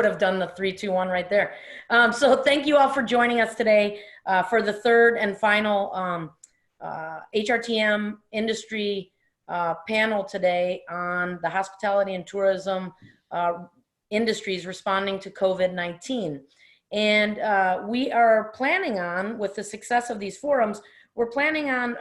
would have done the 3, 2, 1 right there. So thank you all for joining us today for the third and final HRTM industry panel today on the hospitality and tourism industries responding to COVID-19. And we are planning on, with the success of these forums, we're planning on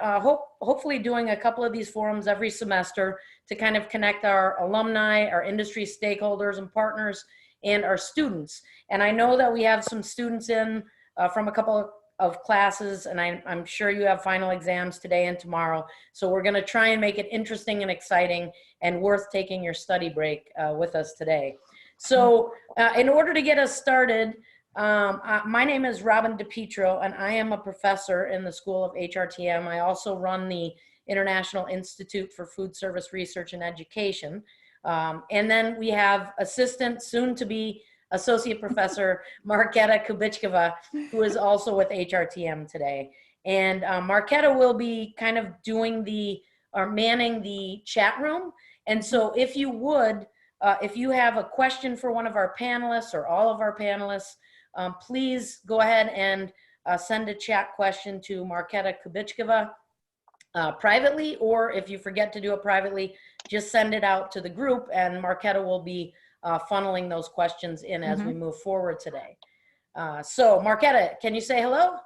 hopefully doing a couple of these forums every semester to kind of connect our alumni, our industry stakeholders and partners, and our students. And I know that we have some students in from a couple of classes, and I'm sure you have final exams today and tomorrow. So we're gonna try and make it interesting and exciting and worth taking your study break with us today. So in order to get us started, my name is Robin DiPietro, and I am a professor in the School of HRTM. I also run the International Institute for Food Service Research and Education. And then we have assistant, soon to be associate professor, Marketa Kubickova, who is also with HRTM today. And Marketa will be kind of doing or manning the chat room. And so if you would, if you have a question for one of our panelists or all of our panelists, please go ahead and send a chat question to Marketa Kubickova privately, or if you forget to do it privately, just send it out to the group, and Marketa will be funneling those questions in as we move forward today. So Marketa, can you say hello?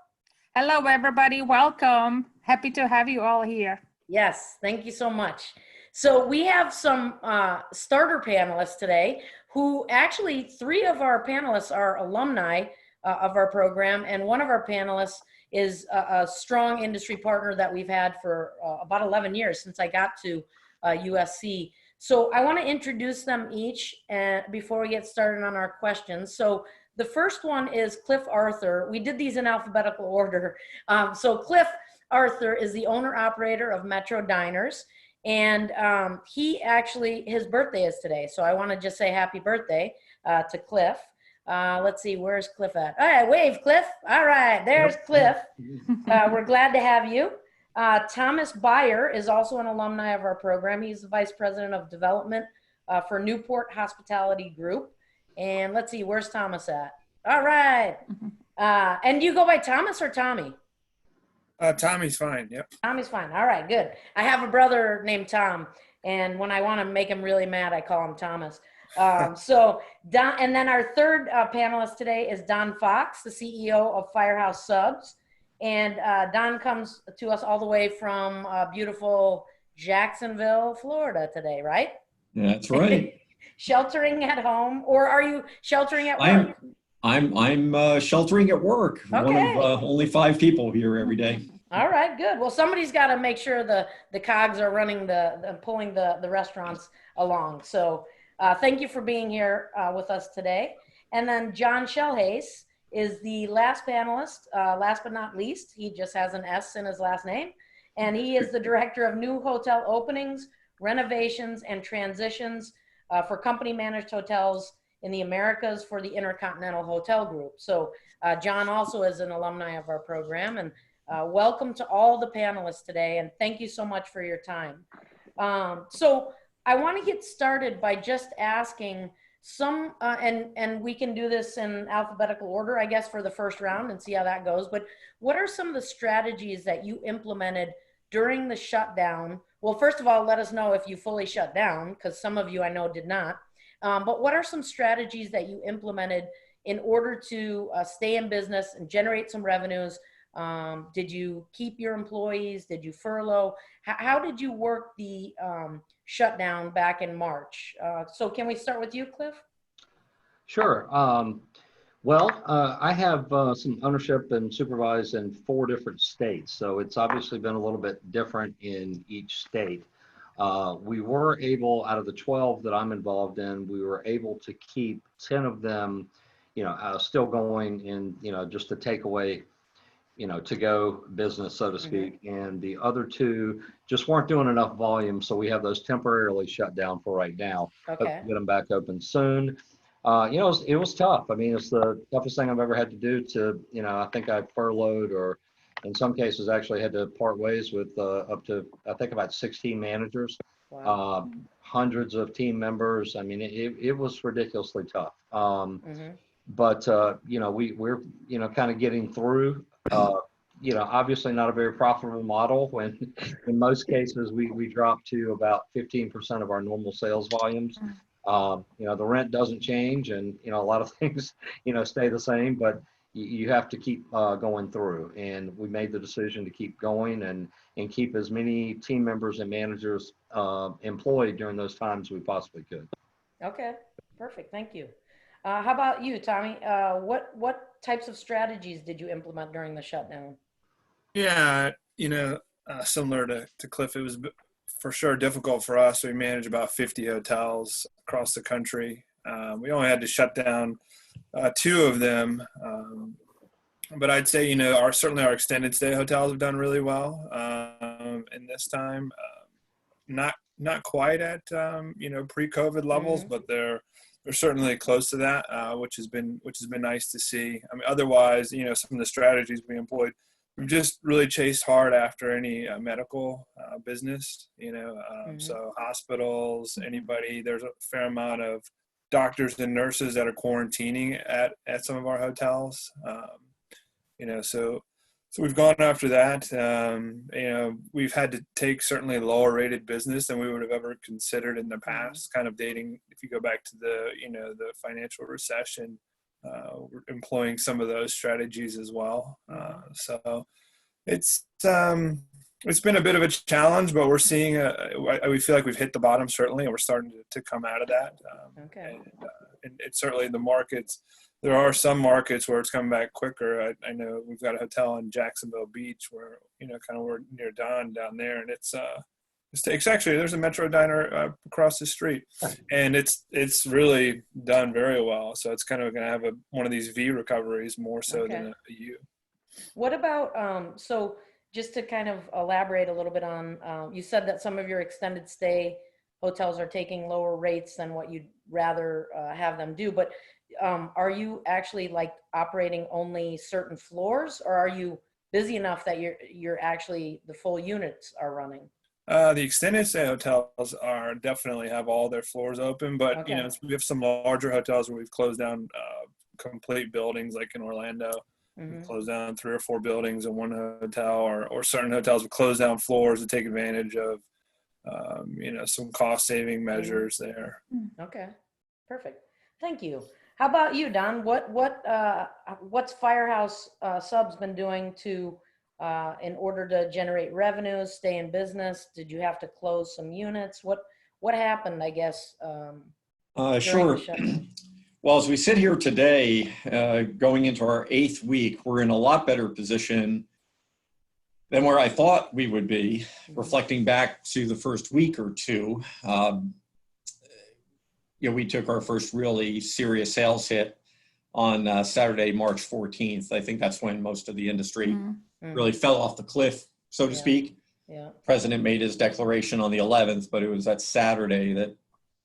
Hello, everybody. Welcome. Happy to have you all here. Yes, thank you so much. So we have some starter panelists today who actually, 3 of our panelists are alumni of our program, and one of our panelists is a strong industry partner that we've had for about 11 years since I got to UofSC. So I want to introduce them each before we get started on our questions. So the first one is Cliff Arthur. We did these in alphabetical order. So Cliff Arthur is the owner-operator of Metro Diners. And his birthday is today. So I want to just say happy birthday to Cliff. Let's see, where's Cliff at? All right, wave, Cliff. All right, there's Cliff. We're glad to have you. Thomas Beyer is also an alumni of our program. He's the Vice President of Development for Newport Hospitality Group. And let's see, where's Thomas at? All right. And you go by Thomas or Tommy? Tommy's fine, yep. Tommy's fine, all right, good. I have a brother named Tom, and when I want to make him really mad, I call him Thomas. So Don, and then our third panelist today is Don Fox, the CEO of Firehouse Subs. And Don comes to us all the way from beautiful Jacksonville, Florida today, right? That's right. Sheltering at home, or are you sheltering at work? I'm sheltering at work. Okay. One of only 5 people here every day. All right, good. Well, somebody's got to make sure the cogs are running pulling the restaurants along. So thank you for being here with us today. And then John Schellhase is the last panelist, last but not least. He just has an S in his last name. And he is the director of new hotel openings, renovations, and transitions for company managed hotels in the Americas for the Intercontinental Hotel Group. So John also is an alumni of our program, and welcome to all the panelists today, and thank you so much for your time. So I want to get started by just asking some, and we can do this in alphabetical order, I guess, for the first round and see how that goes, but what are some of the strategies that you implemented during the shutdown? Well, first of all, let us know if you fully shut down, because some of you I know did not. But what are some strategies that you implemented in order to stay in business and generate some revenues? Did you keep your employees? Did you furlough? How did you work the shutdown back in March? So can we start with you, Cliff? Sure. I have some ownership and supervise in 4 different states. So it's obviously been a little bit different in each state. We were able, out of the 12 that I'm involved in, we were able to keep 10 of them, still going in, just to take away, to go business, so to speak. And the other 2 just weren't doing enough volume. So we have those temporarily shut down for right now. Okay. Hope to get them back open soon. It was tough. I mean, it's the toughest thing I've ever had to do to, I think I furloughed, or in some cases actually had to part ways with up to, I think, about 16 managers. Wow. hundreds of team members. I mean, it was ridiculously tough. Mhm. But you know, we're you know, kind of getting through. You know, obviously not a very profitable model when in most cases we drop to about 15% of our normal sales volumes. You know, the rent doesn't change, and you know, a lot of things, you know, stay the same, but you have to keep going through. And we made the decision to keep going and keep as many team members and managers employed during those times we possibly could. Okay, perfect. Thank you. How about you, Tommy? What types of strategies did you implement during the shutdown? Yeah, you know, similar to Cliff, it was for sure difficult for us. We manage about 50 hotels across the country. We only had to shut down 2 of them. But I'd say, you know, certainly our extended stay hotels have done really well in this time. Not quite at you know, pre-COVID levels, but they're certainly close to that, which has been nice to see. I mean, otherwise, you know, some of the strategies we employed, we've just really chased hard after any medical business. You know, so hospitals, anybody. There's a fair amount of doctors and nurses that are quarantining at some of our hotels. You know, so we've gone after that. You know, we've had to take certainly lower rated business than we would have ever considered in the past, kind of dating, if you go back to the, you know, the financial recession, we're employing some of those strategies as well. So it's been a bit of a challenge, but we're seeing, we feel like we've hit the bottom certainly, and we're starting to come out of that. Okay. And it's certainly the markets. There are some markets where it's coming back quicker. I know we've got a hotel in Jacksonville Beach where, you know, kind of we're near Don down there, and it's actually, there's a Metro diner across the street, and it's really done very well. So it's kind of going to have one of these V recoveries more so than a U. What about, so just to kind of elaborate a little bit on, you said that some of your extended stay hotels are taking lower rates than what you'd rather have them do, but are you actually like operating only certain floors, or are you busy enough that you're actually the full units are running? The extended stay hotels are definitely have all their floors open, but you know, we have some larger hotels where we've closed down complete buildings, like in Orlando. We've closed down 3 or 4 buildings in one hotel, or certain hotels have closed down floors to take advantage of you know, some cost saving measures there. Okay, perfect. Thank you. How about you, Don? What's Firehouse Subs been doing to in order to generate revenues, stay in business? Did you have to close some units? What happened, I guess? Sure. Well, as we sit here today, going into our 8th week, we're in a lot better position than where I thought we would be, reflecting back to the first week or two. You know, we took our first really serious sales hit on Saturday, March 14th. I think that's when most of the industry really fell off the cliff, so to speak. Yeah. President made his declaration on the 11th, but it was that Saturday that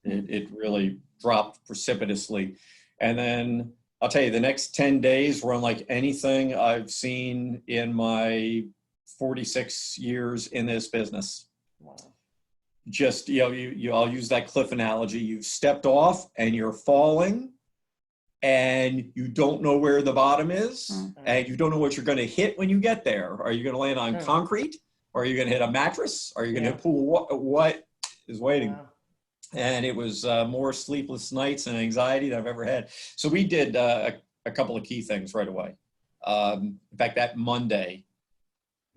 it really dropped precipitously. And then I'll tell you, the next 10 days were unlike anything I've seen in my 46 years in this business. Wow. Just, you know, I'll use that cliff analogy. You've stepped off and you're falling, and you don't know where the bottom is, and you don't know what you're going to hit when you get there. Are you going to land on concrete? Or are you going to hit a mattress? Are you going to hit pool? What is waiting? Wow. And it was more sleepless nights and anxiety than I've ever had. So we did a couple of key things right away. In fact, that Monday,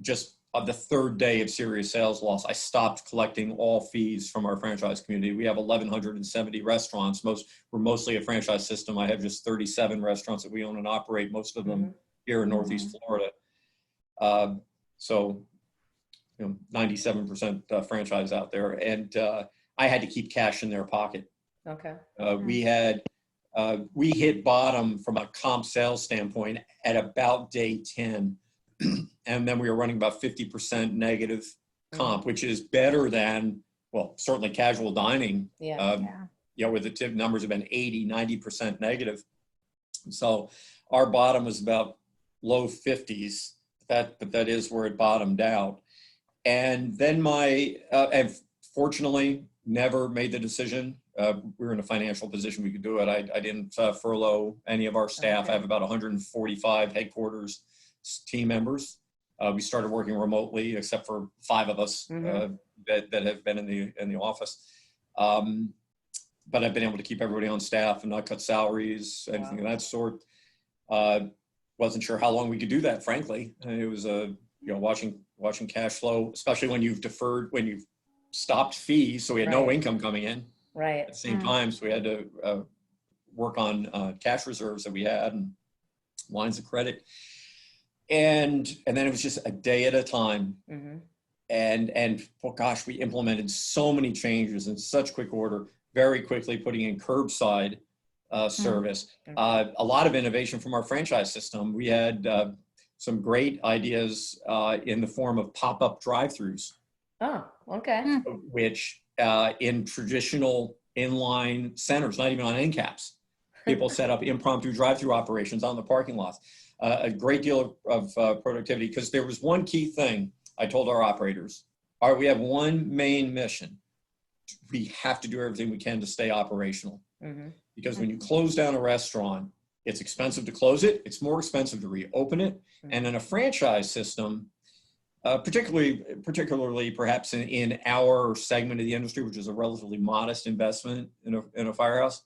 just on the 3rd day of serious sales loss, I stopped collecting all fees from our franchise community. We have 1,170 restaurants. We're mostly a franchise system. I have just 37 restaurants that we own and operate, most of them here in Northeast Florida. So, you know, 97% franchise out there. And I had to keep cash in their pocket. Okay. We hit bottom from a comp sales standpoint at about day 10. And then we were running about 50% negative comp, which is better than, well, certainly casual dining. You know, where the tip numbers have been 80, 90% negative. So our bottom was about low 50s, but that is where it bottomed out. And then and fortunately, never made the decision. We were in a financial position we could do it. I didn't furlough any of our staff. I have about 145 headquarters team members. We started working remotely, except for 5 of us that have been in the office. But I've been able to keep everybody on staff and not cut salaries, anything of that sort. Wasn't sure how long we could do that, frankly. It was watching cash flow, especially when you've stopped fees, so we had no income coming in. Right. At the same time, so we had to work on cash reserves that we had and lines of credit. And then it was just a day at a time. And oh gosh, we implemented so many changes in such quick order, very quickly putting in curbside service. A lot of innovation from our franchise system. We had some great ideas in the form of pop-up drive-throughs. Oh, okay. Which in traditional inline centers, not even on end caps, people set up impromptu drive-through operations on the parking lots. A great deal of productivity, because there was one key thing I told our operators. All right, we have one main mission. We have to do everything we can to stay operational. Because when you close down a restaurant, it's expensive to close it. It's more expensive to reopen it. And in a franchise system, particularly perhaps in our segment of the industry, which is a relatively modest investment in a firehouse,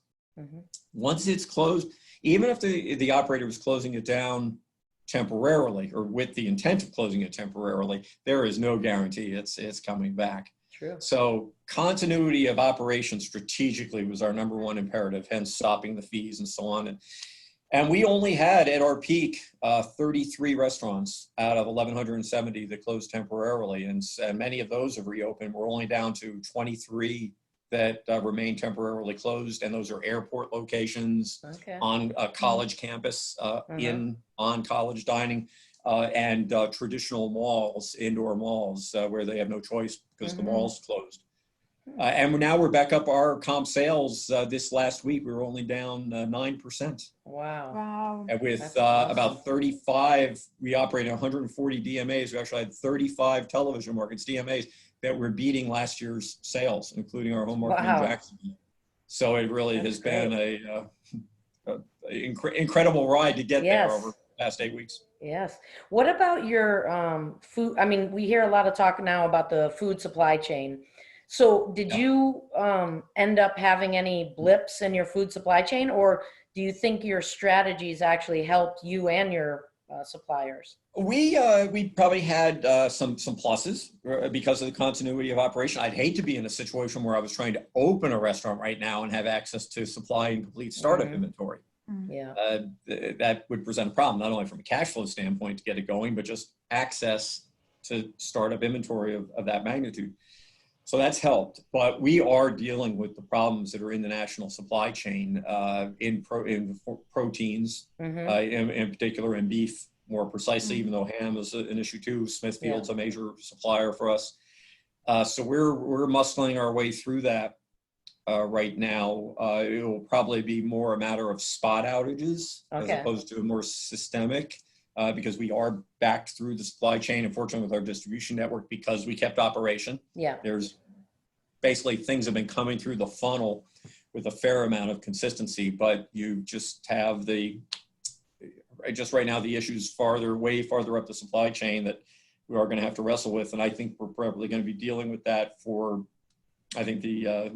once it's closed, even if the operator was closing it down temporarily or with the intent of closing it temporarily, there is no guarantee it's coming back. True. So continuity of operation strategically was our number one imperative, hence stopping the fees and so on. And we only had at our peak 33 restaurants out of 1,170 that closed temporarily, and many of those have reopened. We're only down to 23 that remain temporarily closed, and those are airport locations, on a college campus, on college dining, and traditional malls, indoor malls, where they have no choice because the mall's closed. And now we're back up our comp sales. This last week, we were only down 9%. Wow. And with about 35, we operated 140 DMAs. We actually had 35 television markets, DMAs, that were beating last year's sales, including our home market in Jacksonville. So it really has been an incredible ride to get there over the past 8 weeks. Yes. What about your food? I mean, we hear a lot of talk now about the food supply chain. So did you end up having any blips in your food supply chain, or do you think your strategies actually helped you and your suppliers? We probably had some pluses because of the continuity of operation. I'd hate to be in a situation where I was trying to open a restaurant right now and have access to supply and complete startup inventory. That would present a problem, not only from a cash flow standpoint to get it going, but just access to startup inventory of that magnitude. So that's helped, but we are dealing with the problems that are in the national supply chain in proteins, in particular in beef, more precisely, even though ham is an issue too. Smithfield's a major supplier for us. So we're muscling our way through that right now. It will probably be more a matter of spot outages as opposed to a more systemic, because we are backed through the supply chain, unfortunately, with our distribution network, because we kept operation. There's basically things have been coming through the funnel with a fair amount of consistency, but you just have just right now, the issues way farther up the supply chain that we are going to have to wrestle with. And I think we're probably going to be dealing with that for, I think the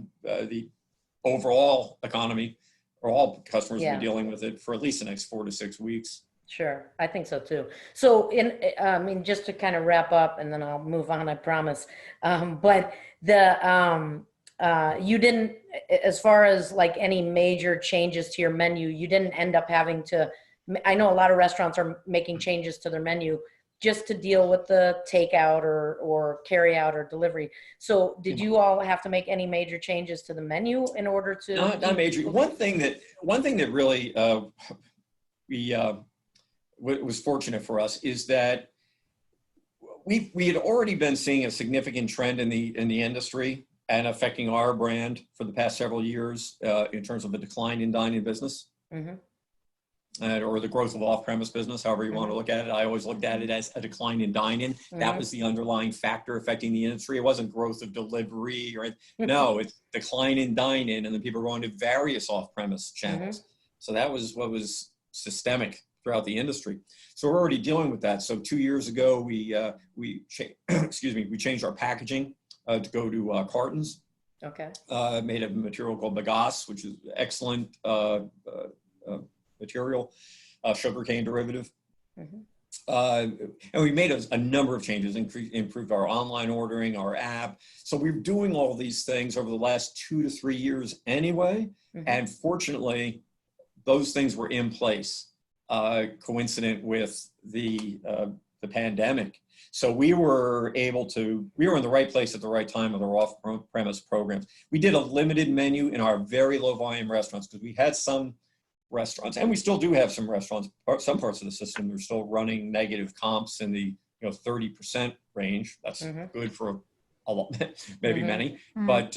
overall economy, or all customers will be dealing with it for at least the next 4 to 6 weeks. Sure, I think so too. So I mean, just to kind of wrap up, and then I'll move on, I promise. But you didn't, as far as like any major changes to your menu, you didn't end up having to. I know a lot of restaurants are making changes to their menu just to deal with the takeout or carry out or delivery. So did you all have to make any major changes to the menu in order to? Not major. One thing that really was fortunate for us is that we had already been seeing a significant trend in the industry and affecting our brand for the past several years in terms of the decline in dining business. or the growth of off-premise business, however you want to look at it. I always looked at it as a decline in dine-in. That was the underlying factor affecting the industry. It wasn't growth of delivery or no, it's decline in dine-in, and then people were going to various off-premise channels. So that was what was systemic throughout the industry. So we're already dealing with that. So 2 years ago, we changed our packaging to go to cartons. Okay. Made of a material called bagasse, which is excellent material, sugarcane derivative. And we made a number of changes, improved our online ordering, our app. So we're doing all these things over the last 2 to 3 years anyway. And fortunately, those things were in place, coincident with the pandemic. So we were in the right place at the right time with our off-premise programs. We did a limited menu in our very low volume restaurants because we had some restaurants, and we still do have some restaurants, some parts of the system are still running negative comps in the 30% range. That's good for a lot, maybe many, but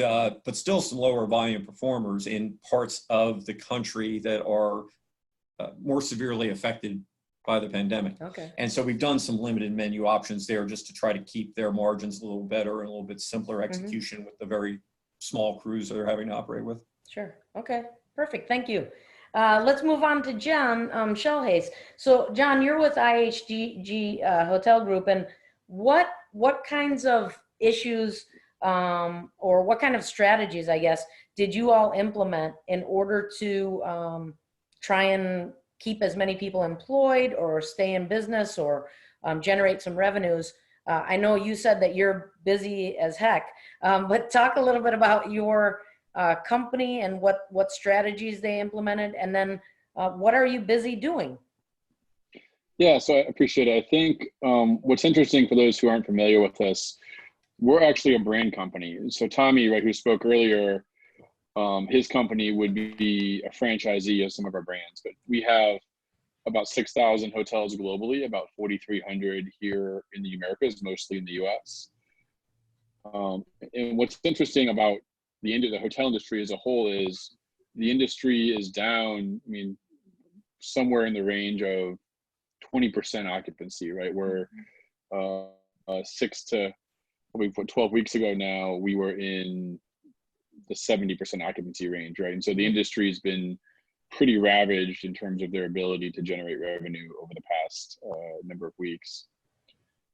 still some lower volume performers in parts of the country that are more severely affected by the pandemic. Okay. And so we've done some limited menu options there just to try to keep their margins a little better and a little bit simpler execution with the very small crews that they're having to operate with. Sure. Okay. Perfect. Thank you. Let's move on to John Schellhase. So John, you're with IHG Hotel Group, and what kinds of issues or what kind of strategies, I guess, did you all implement in order to try and keep as many people employed or stay in business or generate some revenues? I know you said that you're busy as heck, but talk a little bit about your company and what strategies they implemented, and then what are you busy doing? Yeah, so I appreciate it. I think what's interesting for those who aren't familiar with us, we're actually a brand company. So Tommy, right, who spoke earlier, his company would be a franchisee of some of our brands, but we have about 6,000 hotels globally, about 4,300 here in the Americas, mostly in the US. And what's interesting about the hotel industry as a whole is the industry is down, I mean, somewhere in the range of 20% occupancy, right? Where 12 weeks ago now, we were in the 70% occupancy range, right? And so the industry has been pretty ravaged in terms of their ability to generate revenue over the past number of weeks.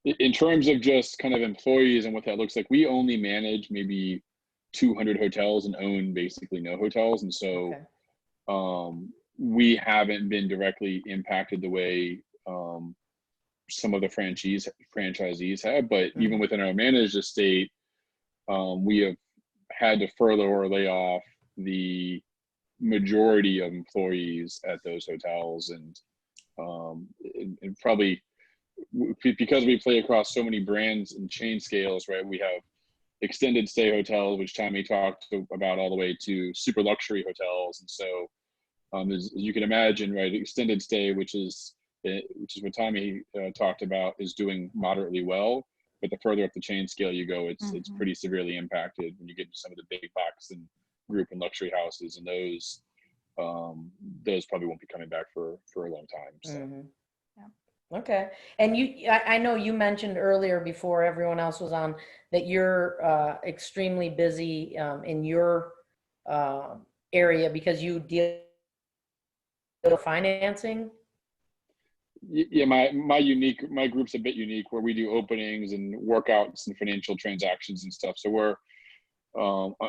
In terms of just kind of employees and what that looks like, we only manage maybe 200 hotels and own basically no hotels. And so we haven't been directly impacted the way some of the franchisees have, but even within our managed estate, we have had to furlough or lay off the majority of employees at those hotels. And probably because we play across so many brands and chain scales, right? We have extended stay hotels, which Tommy talked about, all the way to super luxury hotels. And so as you can imagine, right, extended stay, which is what Tommy talked about, is doing moderately well. But the further up the chain scale you go, it's pretty severely impacted when you get to some of the big box and group and luxury houses, and those probably won't be coming back for a long time. So. Okay. And I know you mentioned earlier before everyone else was on that you're extremely busy in your area because you deal with financing. Yeah, my group's a bit unique, where we do openings and workouts and financial transactions and stuff. So we're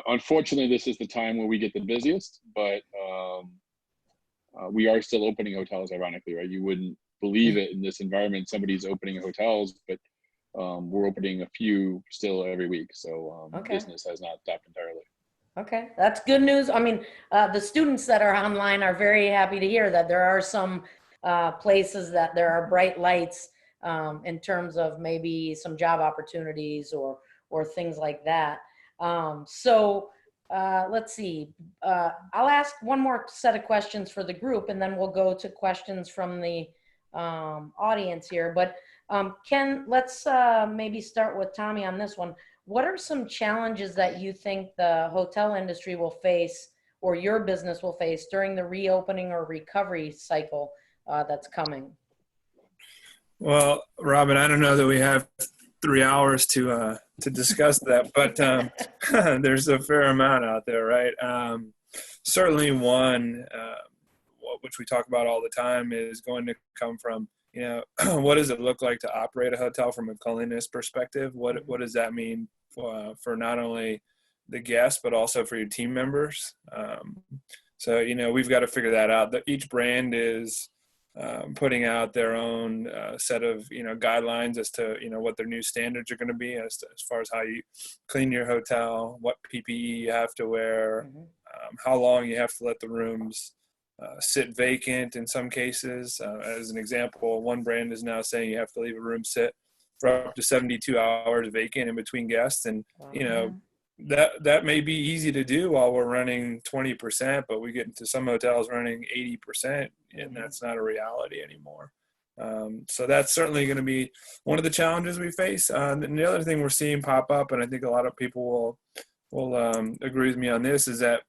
unfortunately, this is the time where we get the busiest, but we are still opening hotels, ironically, right? You wouldn't believe it in this environment, somebody's opening hotels, but we're opening a few still every week. So business has not stopped entirely. Okay, that's good news. I mean, the students that are online are very happy to hear that there are some places that there are bright lights in terms of maybe some job opportunities or things like that. So let's see. I'll ask one more set of questions for the group, and then we'll go to questions from the audience here. But Ken, let's maybe start with Tommy on this one. What are some challenges that you think the hotel industry will face or your business will face during the reopening or recovery cycle that's coming? Well, Robin, I don't know that we have 3 hours to discuss that, but there's a fair amount out there, right? Certainly one, which we talk about all the time, is going to come from, what does it look like to operate a hotel from a cleanliness perspective? What does that mean for not only the guests, but also for your team members? So, we've got to figure that out. Each brand is putting out their own set of guidelines as to what their new standards are going to be as far as how you clean your hotel, what PPE you have to wear, how long you have to let the rooms sit vacant in some cases. As an example, one brand is now saying you have to leave a room sit for up to 72 hours vacant in between guests, and that may be easy to do while we're running 20%, but we get into some hotels running 80%, and that's not a reality anymore. So that's certainly going to be one of the challenges we face. And the other thing we're seeing pop up, and I think a lot of people will agree with me on this, is that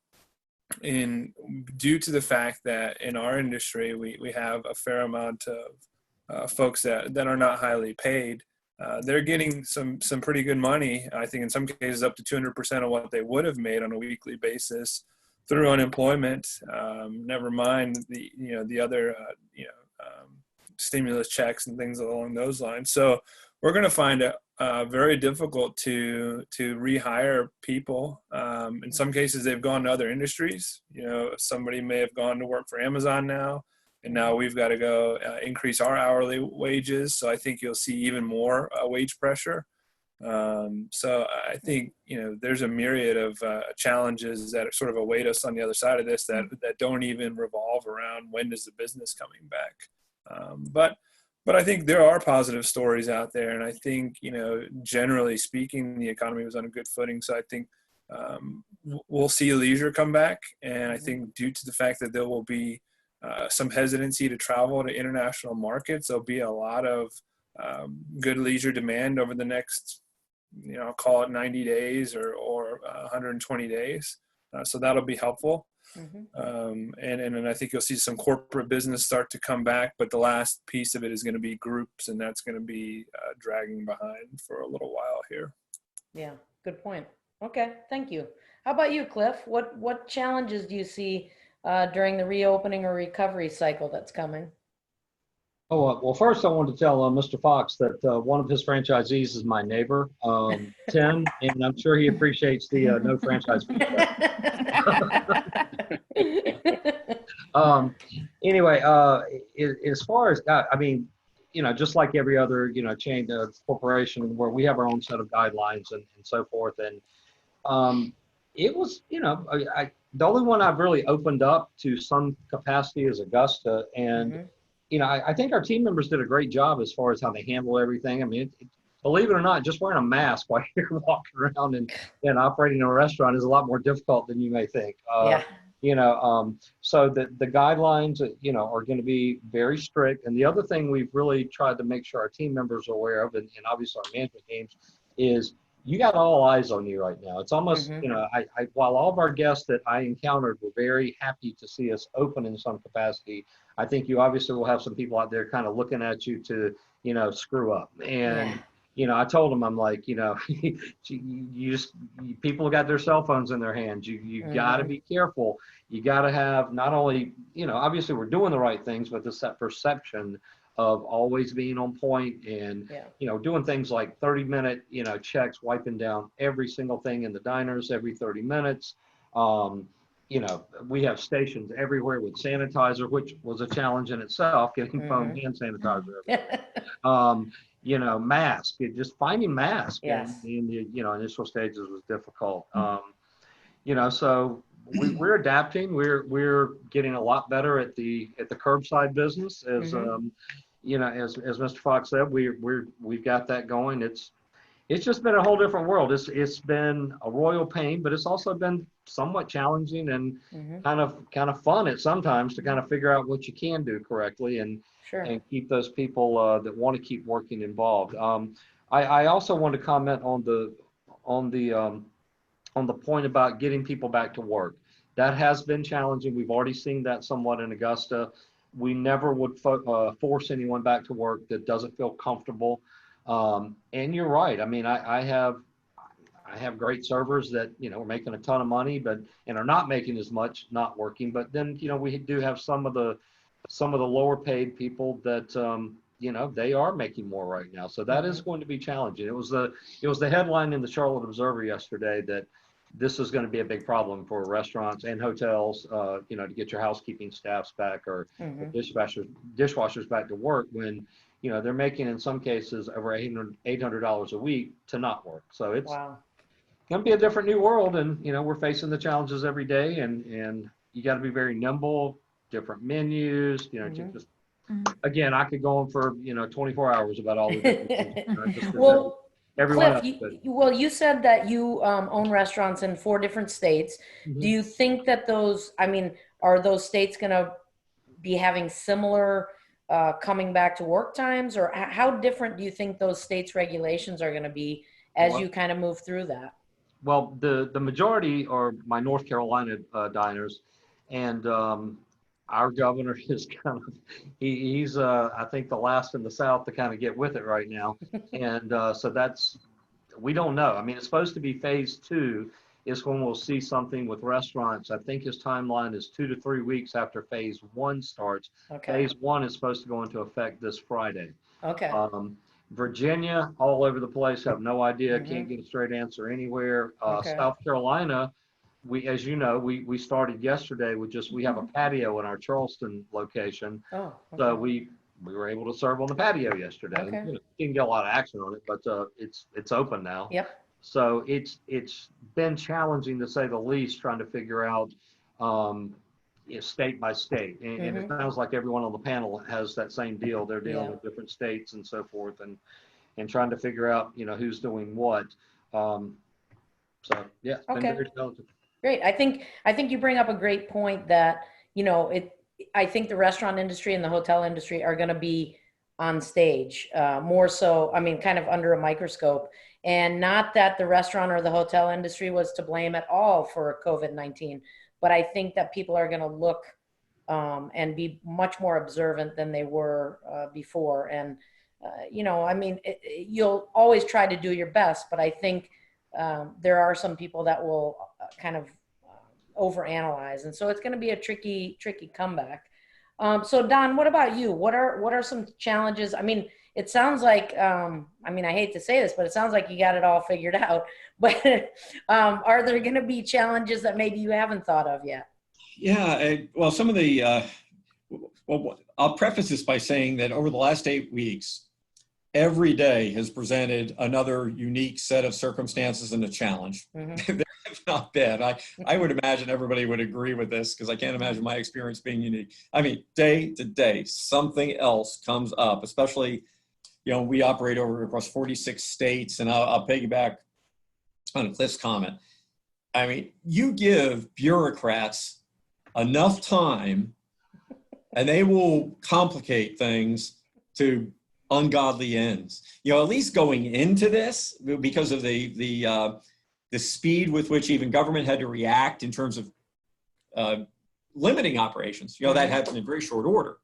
due to the fact that in our industry we have a fair amount of folks that are not highly paid. They're getting some pretty good money. I think in some cases up to 200% of what they would have made on a weekly basis through unemployment. Never mind the other stimulus checks and things along those lines. So we're going to find it very difficult to rehire people. In some cases, they've gone to other industries. Somebody may have gone to work for Amazon now. And now we've got to go increase our hourly wages. So I think you'll see even more wage pressure. So I think, there's a myriad of challenges that sort of await us on the other side of this that don't even revolve around when is the business coming back. But I think there are positive stories out there. And I think, generally speaking, the economy was on a good footing. So I think we'll see leisure come back. And I think due to the fact that there will be some hesitancy to travel to international markets, there'll be a lot of good leisure demand over the next, I'll call it 90 days or 120 days. So that'll be helpful. And I think you'll see some corporate business start to come back, but the last piece of it is going to be groups, and that's going to be dragging behind for a little while here. Yeah, good point. Okay, thank you. How about you, Cliff? What challenges do you see during the reopening or recovery cycle that's coming? Well, first I want to tell Mr. Fox that one of his franchisees is my neighbor, Tim, and I'm sure he appreciates the no franchise fee. Anyway, as far as, just like every other, chain corporation where we have our own set of guidelines and so forth. And it was, the only one I've really opened up to some capacity is Augusta. And, I think our team members did a great job as far as how they handle everything. I mean, believe it or not, just wearing a mask while you're walking around and operating a restaurant is a lot more difficult than you may think. So the guidelines, are going to be very strict. And the other thing we've really tried to make sure our team members are aware of, and obviously our management teams, is you got all eyes on you right now. It's almost, while all of our guests that I encountered were very happy to see us open in some capacity, I think you obviously will have some people out there kind of looking at you to, screw up. And, I told them, I'm like, people got their cell phones in their hands. You got to be careful. You got to have not only, obviously we're doing the right things, but this that perception of always being on point and, doing things like 30-minute, checks, wiping down every single thing in the diners every 30 minutes. We have stations everywhere with sanitizer, which was a challenge in itself, getting foam hand sanitizer everywhere. Mask, just finding masks in the, initial stages was difficult. So we're adapting. We're getting a lot better at the curbside business as as Mr. Fox said, we've got that going. It's just been a whole different world. It's been a royal pain, but it's also been somewhat challenging and kind of fun at sometimes to kind of figure out what you can do correctly and keep those people that want to keep working involved. I also want to comment on the point about getting people back to work. That has been challenging. We've already seen that somewhat in Augusta. We never would force anyone back to work that doesn't feel comfortable. And you're right. I mean, I have great servers that, are making a ton of money, and are not making as much not working. But then, we do have some of the lower paid people that, they are making more right now. So that is going to be challenging. It was the headline in the Charlotte Observer yesterday that this is going to be a big problem for restaurants and hotels, to get your housekeeping staffs back or dishwashers back to work when, they're making, in some cases, over $800 a week to not work. So it's going to be a different new world. And, we're facing the challenges every day, and you got to be very nimble, different menus, just, again, I could go on for, 24 hours about all the different things. Well, everyone Cliff, else, you said that you own restaurants in 4 different states. Do you think that are those states going to be having similar coming back to work times, or how different do you think those states' regulations are going to be as you kind of move through that? Well, the majority are my North Carolina diners, and our governor is he's I think the last in the South to kind of get with it right now. And so we don't know. I mean, it's supposed to be phase 2 is when we'll see something with restaurants. I think his timeline is 2 to 3 weeks after phase 1 starts. Okay. Phase 1 is supposed to go into effect this Friday. Okay. Virginia, all over the place, have no idea, can't get a straight answer anywhere. South Carolina, as you know, we started yesterday with we have a patio in our Charleston location. Oh, okay. So we were able to serve on the patio yesterday. Okay. Didn't get a lot of action on it, but it's open now. Yep. So it's been challenging, to say the least, trying to figure out state by state. And it sounds like everyone on the panel has that same deal. They're dealing with different states and so forth, and trying to figure out, who's doing what. So yeah, it's been very challenging. Great. I think you bring up a great point that, I think the restaurant industry and the hotel industry are going to be on stage more so, kind of under a microscope. And not that the restaurant or the hotel industry was to blame at all for COVID-19, but I think that people are going to look and be much more observant than they were before. And, you'll always try to do your best, but I think there are some people that will kind of overanalyze. And so it's going to be a tricky comeback. So Don, what about you? What are some challenges? It sounds like, I hate to say this, but it sounds like you got it all figured out. But are there going to be challenges that maybe you haven't thought of yet? Yeah, well, some of the, I'll preface this by saying that over the last 8 weeks, every day has presented another unique set of circumstances and a challenge. They've not been. I would imagine everybody would agree with this, because I can't imagine my experience being unique. Day to day, something else comes up, especially, we operate across 46 states, and I'll piggyback on Cliff's comment. You give bureaucrats enough time and they will complicate things to ungodly ends. At least going into this, because of the speed with which even government had to react in terms of limiting operations, that happened in very short order.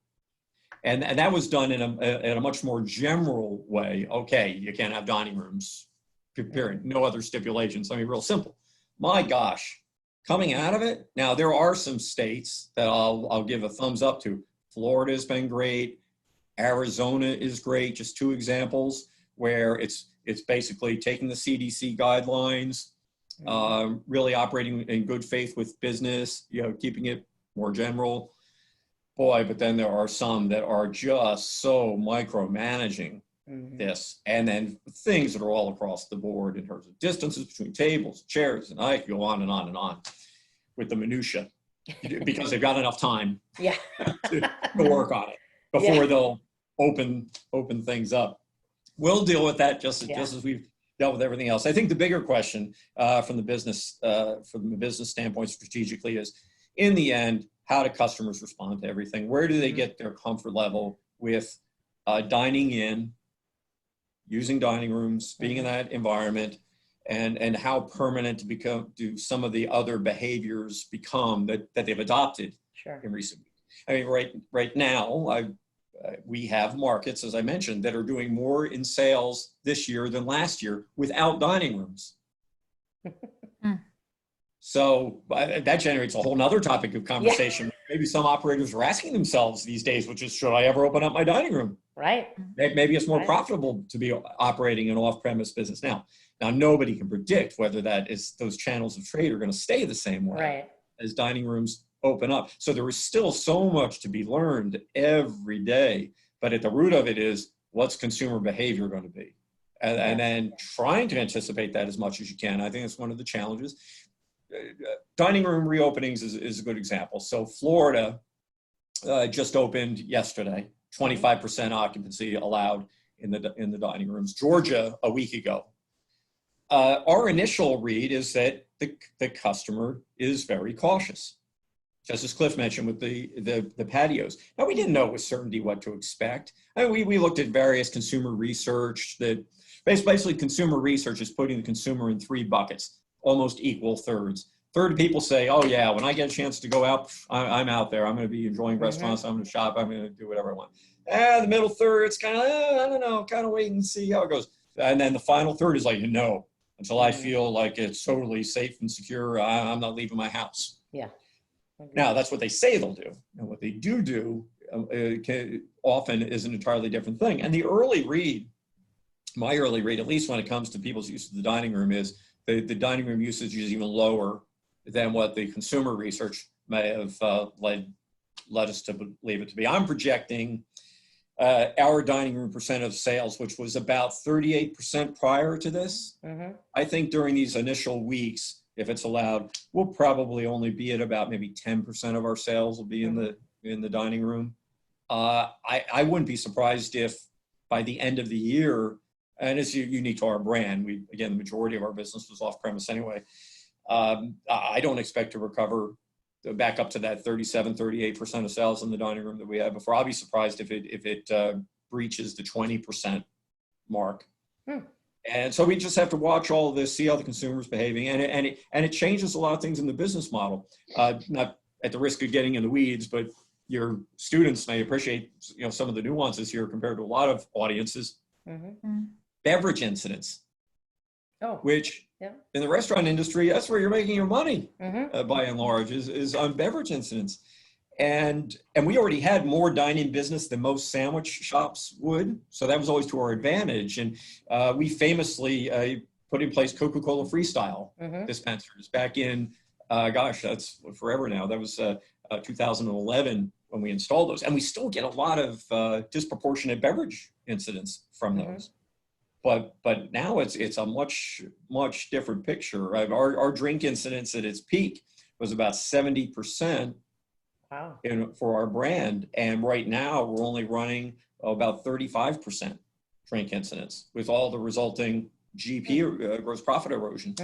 And that was done in a much more general way. Okay, you can't have dining rooms, period. No other stipulations. Real simple. My gosh, coming out of it, now there are some states that I'll give a thumbs up to. Florida's been great. Arizona is great. Just 2 examples where it's basically taking the CDC guidelines, really operating in good faith with business, keeping it more general. Boy, but then there are some that are just so micromanaging this, and then things that are all across the board in terms of distances between tables, chairs, and I could go on and on and on with the minutia, because they've got enough time to work on it before they'll open things up. We'll deal with that just as we've dealt with everything else. I think the bigger question from the business standpoint strategically is, in the end, how do customers respond to everything? Where do they get their comfort level with dining in, using dining rooms, being in that environment? and how permanent do some of the other behaviors become that they've adopted Sure. in recent weeks. I mean, right now, we have markets, as I mentioned, that are doing more in sales this year than last year without dining rooms. So that generates a whole nother topic of conversation. Yeah. Maybe some operators are asking themselves these days, which is, should I ever open up my dining room? Right. Maybe it's more Right. profitable to be operating an off-premise business now. Now, nobody can predict whether those channels of trade are going to stay the same way Right. as dining rooms open up. So there is still so much to be learned every day. But at the root of it is, what's consumer behavior going to be? And then trying to anticipate that as much as you can. I think it's one of the challenges. Dining room reopenings is a good example. So Florida just opened yesterday, 25% occupancy allowed in the dining rooms. Georgia a week ago. Our initial read is that the customer is very cautious, just as Cliff mentioned with the patios. Now, we didn't know with certainty what to expect. I mean, we looked at various consumer research that basically consumer research is putting the consumer in three buckets, almost equal thirds. Third, people say, oh yeah, when I get a chance to go out, I'm out there. I'm going to be enjoying restaurants. I'm going to shop. I'm going to do whatever I want. And the middle third, it's kind of, I don't know, kind of wait and see how it goes. And then the final third is like, no, until I feel like it's totally safe and secure, I'm not leaving my house. Yeah. Now, that's what they say they'll do. And what they do often is an entirely different thing. And the early read, my early read, at least when it comes to people's use of the dining room, is the dining room usage is even lower than what the consumer research may have led us to believe it to be. I'm projecting our dining room percent of sales, which was about 38% prior to this. I think during these initial weeks, if it's allowed, we'll probably only be at about maybe 10% of our sales will be in the dining room. I wouldn't be surprised if by the end of the year, and it's unique to our brand, again, the majority of our business was off premise anyway. I don't expect to recover back up to that 37, 38% of sales in the dining room that we had before. I'll be surprised if it breaches the 20% mark. And so we just have to watch all of this, see how the consumer's behaving, and it changes a lot of things in the business model. Not at the risk of getting in the weeds, but your students may appreciate some of the nuances here compared to a lot of audiences. Beverage incidents, which in the restaurant industry, that's where you're making your money by and large is on beverage incidents. And we already had more dine-in business than most sandwich shops would. So that was always to our advantage. And we famously put in place Coca-Cola Freestyle dispensers back in, that's forever now. That was 2011 when we installed those. And we still get a lot of disproportionate beverage incidents from those. But now it's a much different picture. Our drink incidence at its peak was about 70%. Wow. For our brand, and right now we're only running about 35% drink incidence with all the resulting GP gross profit erosion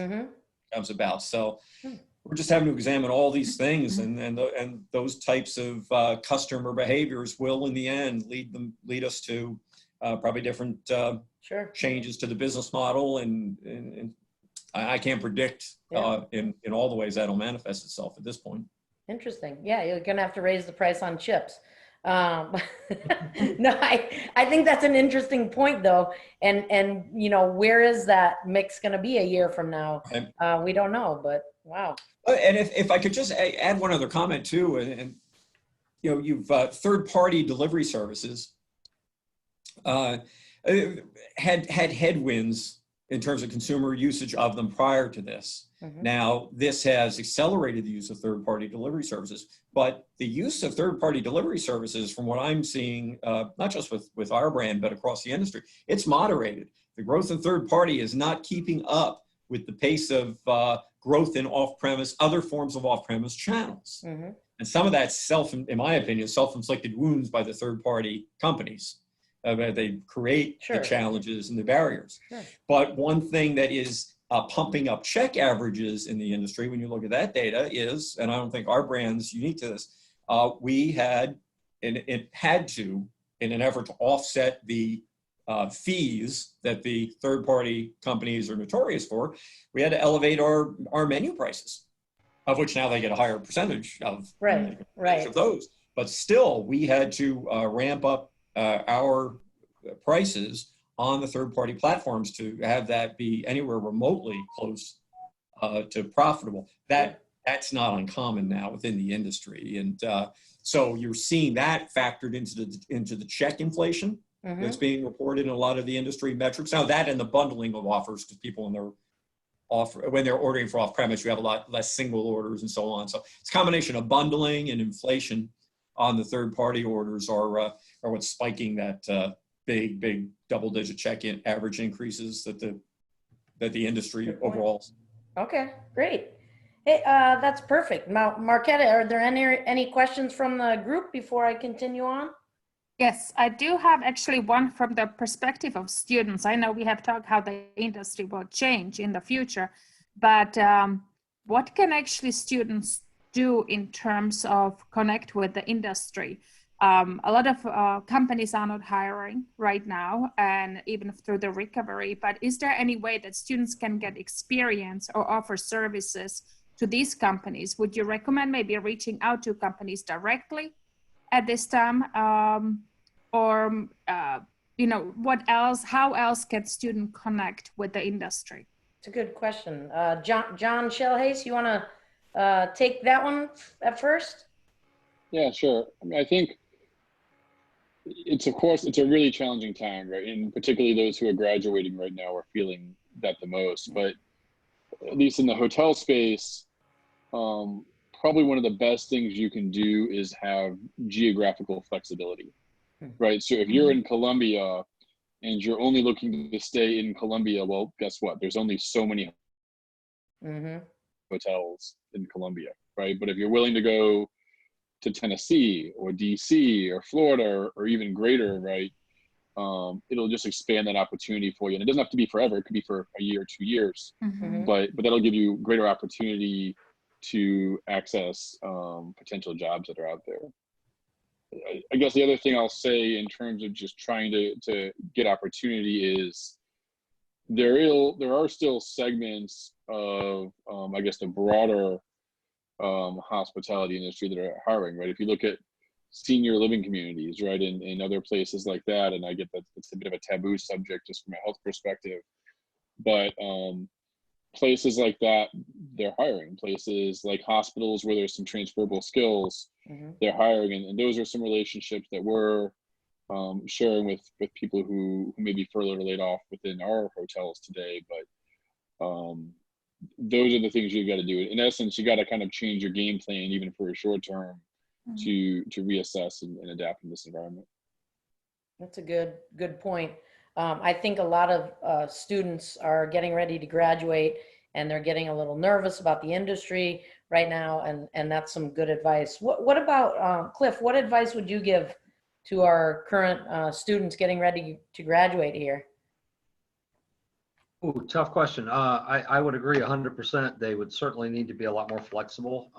comes about. So we're just having to examine all these things, and those types of customer behaviors will, in the end, lead us to probably different changes to the business model, and I can't predict in all the ways that'll manifest itself at this point. Interesting. Yeah, you're gonna have to raise the price on chips. No, I think that's an interesting point, though. And where is that mix gonna be a year from now? We don't know, but wow. And if I could just add one other comment too, and you've third-party delivery services had headwinds in terms of consumer usage of them prior to this. Now, this has accelerated the use of third-party delivery services, but the use of third-party delivery services, from what I'm seeing, not just with our brand, but across the industry, it's moderated. The growth in third-party is not keeping up with the pace of growth in off-premise, other forms of off-premise channels. And some of that's, in my opinion, self-inflicted wounds by the third-party companies. They create the challenges and the barriers. But one thing that is pumping up check averages in the industry, when you look at that data, is, and I don't think our brand's unique to this, we had, and it had to, in an effort to offset the fees that the third-party companies are notorious for, we had to elevate our menu prices, of which now they get a higher percentage of, Right, right. of those. But still, we had to ramp up our prices on the third-party platforms to have that be anywhere remotely close to profitable. That's not uncommon now within the industry, and so you're seeing that factored into the check inflation that's being reported in a lot of the industry metrics. Now that and the bundling of offers, because people when they're ordering for off-premise, you have a lot less single orders and so on. So it's a combination of bundling and inflation on the third-party orders are what's spiking that big double-digit check-in average increases that the industry overall. Okay, great. Hey, that's perfect. Now, Marketa, are there any questions from the group before I continue on? Yes, I do have actually one from the perspective of students. I know we have talked how the industry will change in the future, but what can actually students do in terms of connect with the industry? A lot of companies are not hiring right now, and even through the recovery, but is there any way that students can get experience or offer services to these companies? Would you recommend maybe reaching out to companies directly at this time? Or, what else, how else can students connect with the industry? It's a good question. John Schellhase, you want to take that one at first? Yeah, sure. I mean, I think it's a really challenging time, right? And particularly those who are graduating right now are feeling that the most. But at least in the hotel space, probably one of the best things you can do is have geographical flexibility, right? So if you're in Colombia and you're only looking to stay in Colombia, well, guess what? There's only so many hotels in Colombia, right? But if you're willing to go to Tennessee or DC or Florida or even greater, right? It'll just expand that opportunity for you. And it doesn't have to be forever. It could be for a year or 2 years, but that'll give you greater opportunity to access potential jobs that are out there. I guess the other thing I'll say in terms of just trying to get opportunity is there are still segments of, I guess, the broader hospitality industry that are hiring, right? If you look at senior living communities, right, in other places like that, and I get that it's a bit of a taboo subject just from a health perspective, but places like that, they're hiring. Places like hospitals where there's some transferable skills, they're hiring, and those are some relationships that we're sharing with people who may be furloughed or laid off within our hotels today. But those are the things you got to do. In essence, you got to kind of change your game plan, even for a short term, to reassess and adapt in this environment. That's a good point. I think a lot of students are getting ready to graduate, and they're getting a little nervous about the industry right now, and that's some good advice. What about Cliff? What advice would you give to our current students getting ready to graduate here? Ooh, tough question. I would agree 100%. They would certainly need to be a lot more flexible,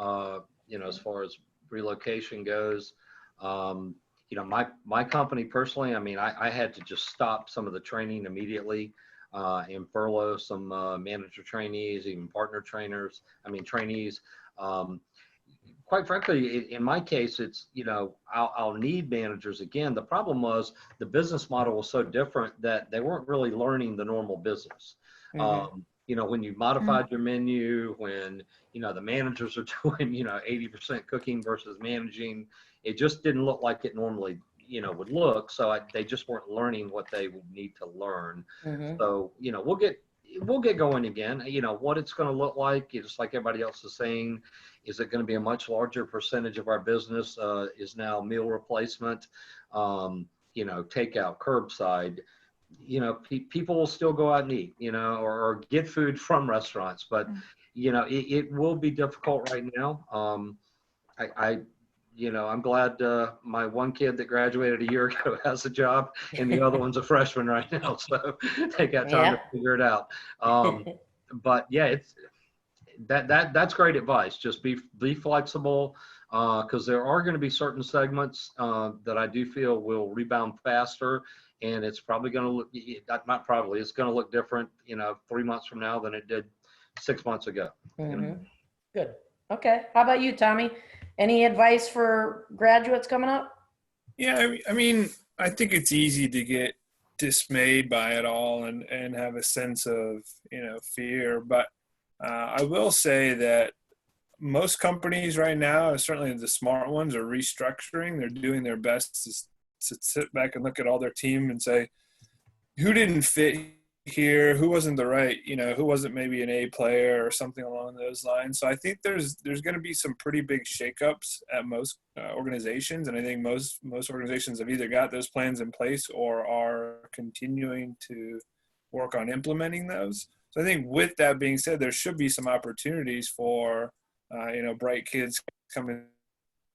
as far as relocation goes. My company personally, I mean, I had to just stop some of the training immediately and furlough some manager trainees, even partner trainees. Quite frankly, in my case, it's, I'll need managers again. The problem was the business model was so different that they weren't really learning the normal business. When you modified your menu, when, the managers are doing, 80% cooking versus managing, it just didn't look like it normally, would look. So they just weren't learning what they would need to learn. So, we'll get going again. What it's going to look like, just like everybody else is saying, is it going to be a much larger percentage of our business is now meal replacement, takeout, curbside. People will still go out and eat, or get food from restaurants, but it will be difficult right now. I'm glad my one kid that graduated a year ago has a job, and the other one's a freshman right now, so they got time to figure it out. But yeah, that's great advice. Just be flexible. because there are going to be certain segments that I do feel will rebound faster, and it's probably going to look, not probably, it's going to look different, 3 months from now than it did 6 months ago. Good. Okay. How about you, Tommy? Any advice for graduates coming up? Yeah, I mean, I think it's easy to get dismayed by it all and have a sense of, fear. But I will say that most companies right now, certainly the smart ones, are restructuring. They're doing their best to sit back and look at all their team and say, who didn't fit here, who wasn't the right, who wasn't maybe an A player or something along those lines. So I think there's going to be some pretty big shakeups at most organizations, and I think most organizations have either got those plans in place or are continuing to work on implementing those. So I think with that being said, there should be some opportunities for bright kids coming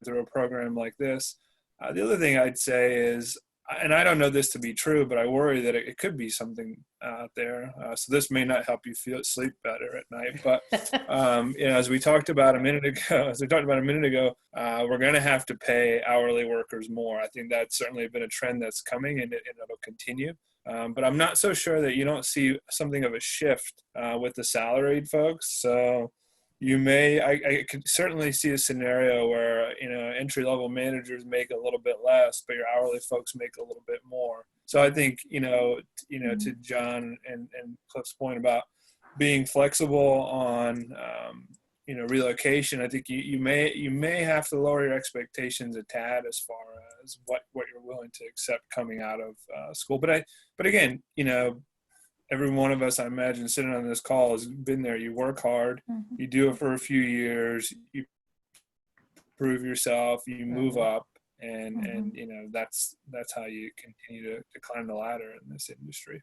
through a program like this. The other thing I'd say is, and I don't know this to be true, but I worry that it could be something out there. So this may not help you sleep better at night. But as we talked about a minute ago, we're going to have to pay hourly workers more. I think that's certainly been a trend that's coming, and it'll continue. But I'm not so sure that you don't see something of a shift with the salaried folks. So I could certainly see a scenario where, entry-level managers make a little bit less, but your hourly folks make a little bit more. So I think, to John and Cliff's point about being flexible on, relocation, I think you may have to lower your expectations a tad as far as what you're willing to accept coming out of school. But again, every one of us, I imagine, sitting on this call has been there. You work hard, you do it for a few years, you prove yourself, you move up, and that's how you continue to climb the ladder in this industry.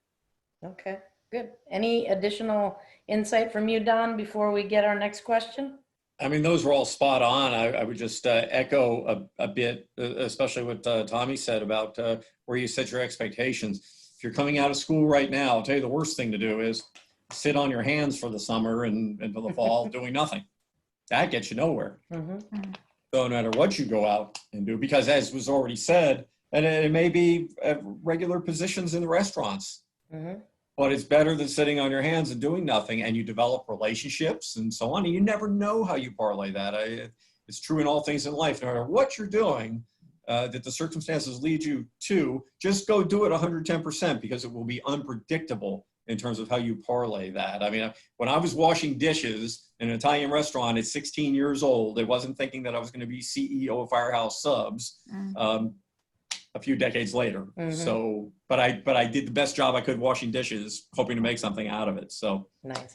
Okay, good. Any additional insight from you, Don, before we get our next question? I mean, those were all spot on. I would just echo a bit, especially what Tommy said about where you set your expectations. If you're coming out of school right now, I'll tell you the worst thing to do is sit on your hands for the summer and for the fall doing nothing. That gets you nowhere. So no matter what you go out and do, because as was already said, and it may be regular positions in the restaurants, but it's better than sitting on your hands and doing nothing, and you develop relationships and so on. And you never know how you parlay that. It's true in all things in life. No matter what you're doing, that the circumstances lead you to, just go do it 110%, because it will be unpredictable in terms of how you parlay that. I mean, when I was washing dishes in an Italian restaurant at 16 years old, I wasn't thinking that I was going to be CEO of Firehouse Subs a few decades later. So, but I did the best job I could washing dishes, hoping to make something out of it. So nice. Okay.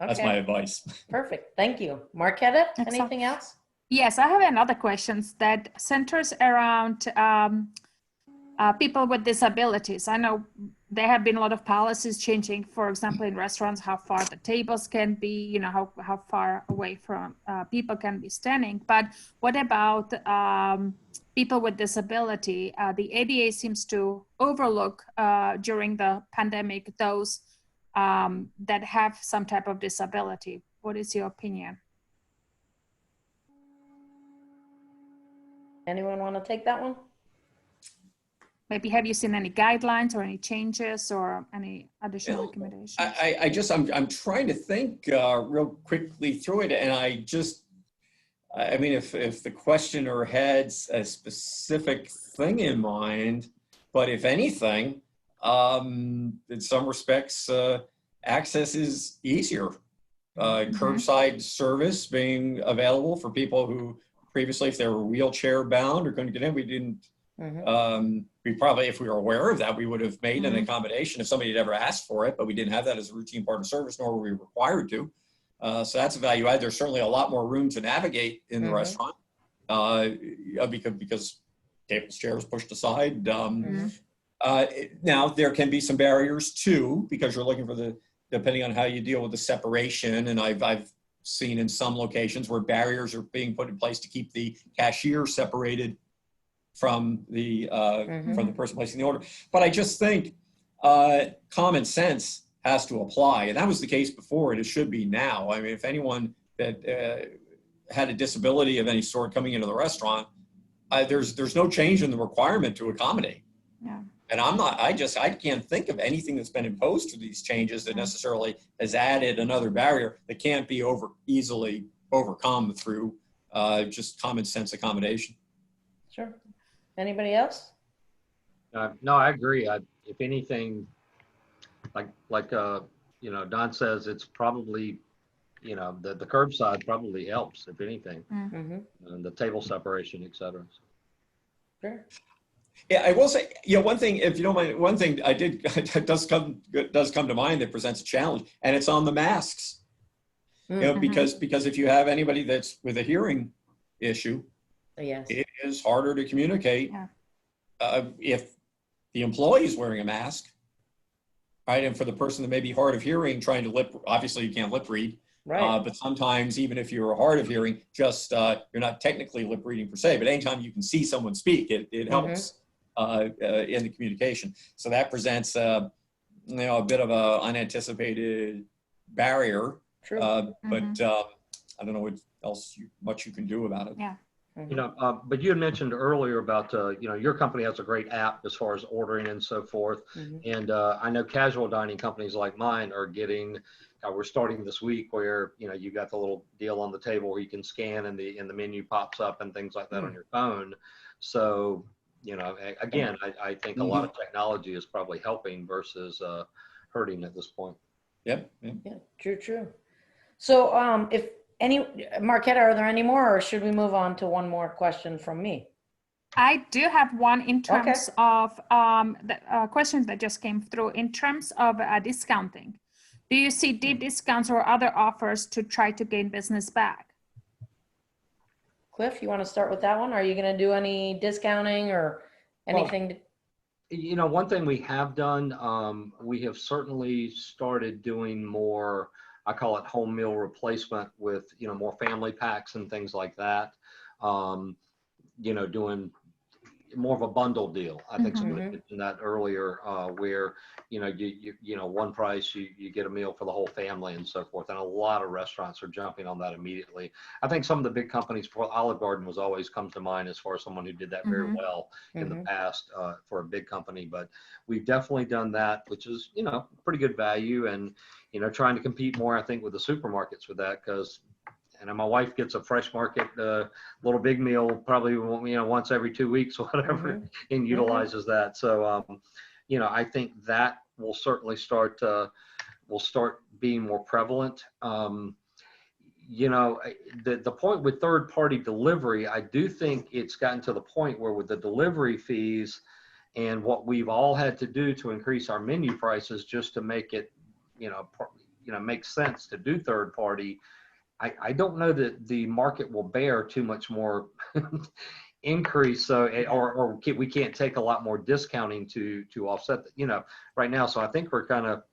That's my advice. Perfect. Thank you. Marketa, anything else? Yes, I have another question that centers around people with disabilities. I know there have been a lot of policies changing, for example, in restaurants, how far the tables can be, how far away from people can be standing. But what about people with disability? The ADA seems to overlook during the pandemic those that have some type of disability. What is your opinion? Anyone want to take that one? Maybe have you seen any guidelines or any changes or any additional recommendations? I'm trying to think real quickly through it, and I mean, if the questioner had a specific thing in mind, but if anything, in some respects, access is easier. Curbside service being available for people who previously, if they were wheelchair bound or couldn't get in, we didn't. We probably, if we were aware of that, we would have made an accommodation if somebody had ever asked for it, but we didn't have that as a routine part of service, nor were we required to. So that's a value add. There's certainly a lot more room to navigate in the restaurant because tables, chairs pushed aside. Now there can be some barriers too, because you're looking for depending on how you deal with the separation. And I've seen in some locations where barriers are being put in place to keep the cashier separated from the person placing the order. But I just think common sense has to apply, and that was the case before, and it should be now. I mean, if anyone that had a disability of any sort coming into the restaurant, there's no change in the requirement to accommodate. Yeah. And I can't think of anything that's been imposed to these changes that necessarily has added another barrier that can't be easily overcome through just common sense accommodation. Sure. Anybody else? No, I agree. If anything, like Don says, it's probably, the curbside probably helps, if anything, Mm-hmm. and the table separation, et cetera. Sure. Yeah, I will say, one thing, if you don't mind, one thing does come to mind that presents a challenge, and it's on the masks. Because if you have anybody that's with a hearing issue, Yes. it is harder to communicate if the employee is wearing a mask, right? And for the person that may be hard of hearing, trying to obviously you can't lip read, Right. but sometimes even if you're hard of hearing, just you're not technically lip reading per se, but anytime you can see someone speak, it helps in the communication. So that presents a bit of a unanticipated barrier. True. But I don't know much you can do about it. Yeah. But you had mentioned earlier about, your company has a great app as far as ordering and so forth. And I know casual dining companies like mine are we're starting this week where, you got the little deal on the table where you can scan and the menu pops up and things like that on your phone. So, again, I think a lot of technology is probably helping versus hurting at this point. Yep. Yeah, true. So Marketa, are there any more, or should we move on to one more question from me? I do have one in terms of the questions that just came through. In terms of discounting, do you see deep discounts or other offers to try to gain business back? Cliff, you want to start with that one? Are you going to do any discounting or anything? One thing we have done, we have certainly started doing more, I call it home meal replacement with, more family packs and things like that. Doing more of a bundle deal. I think somebody mentioned that earlier, where, one price, you get a meal for the whole family and so forth. And a lot of restaurants are jumping on that immediately. I think some of the big companies, Olive Garden comes to mind as far as someone who did that very well in the past for a big company. But we've definitely done that, which is, pretty good value, and, trying to compete more, I think, with the supermarkets with that, because my wife gets a Fresh Market little big meal probably once every 2 weeks or whatever, and utilizes that. So I think that will certainly start being more prevalent. The point with third-party delivery, I do think it's gotten to the point where with the delivery fees and what we've all had to do to increase our menu prices just to make it make sense to do third party. I don't know that the market will bear too much more increase, or we can't take a lot more discounting to offset, right now. So I think we're kind of,